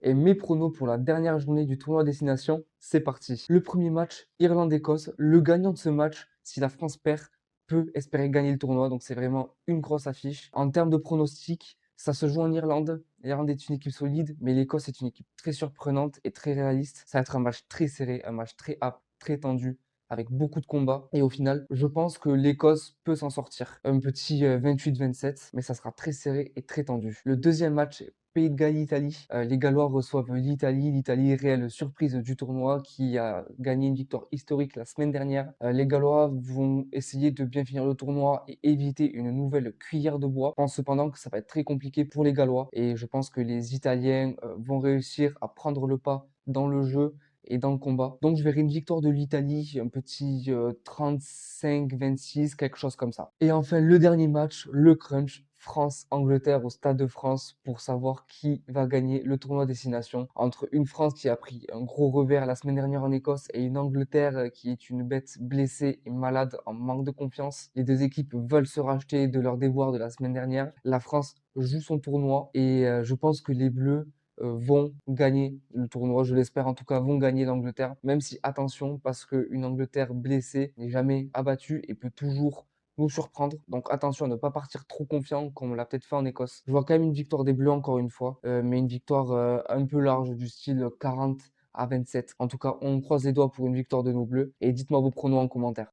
Et mes pronos pour la dernière journée du tournoi destination, c'est parti. Le premier match, Irlande-Écosse. Le gagnant de ce match, si la France perd, peut espérer gagner le tournoi. Donc c'est vraiment une grosse affiche. En termes de pronostics, ça se joue en Irlande. L'Irlande est une équipe solide, mais l'Écosse est une équipe très surprenante et très réaliste. Ça va être un match très serré, un match très âpre, très tendu, avec beaucoup de combats. Et au final, je pense que l'Écosse peut s'en sortir. Un petit 28-27, mais ça sera très serré et très tendu. Le deuxième match, Pays de Galles-Italie. Les Gallois reçoivent l'Italie. L'Italie, réelle surprise du tournoi, qui a gagné une victoire historique la semaine dernière. Les Gallois vont essayer de bien finir le tournoi et éviter une nouvelle cuillère de bois. Je pense cependant que ça va être très compliqué pour les Gallois et je pense que les Italiens vont réussir à prendre le pas dans le jeu et dans le combat. Donc je verrai une victoire de l'Italie, un petit 35-26, quelque chose comme ça. Et enfin, le dernier match, le crunch, France-Angleterre au Stade de France, pour savoir qui va gagner le tournoi destination, entre une France qui a pris un gros revers la semaine dernière en Écosse et une Angleterre qui est une bête blessée et malade, en manque de confiance. Les deux équipes veulent se racheter de leur déboire de la semaine dernière. La France joue son tournoi et je pense que les Bleus vont gagner le tournoi, je l'espère en tout cas, vont gagner l'Angleterre, même si attention, parce qu'une Angleterre blessée n'est jamais abattue et peut toujours nous surprendre. Donc attention à ne pas partir trop confiant comme on l'a peut-être fait en Écosse. Je vois quand même une victoire des Bleus encore une fois, mais une victoire un peu large du style 40-27. En tout cas, on croise les doigts pour une victoire de nos Bleus et dites-moi vos pronos en commentaire.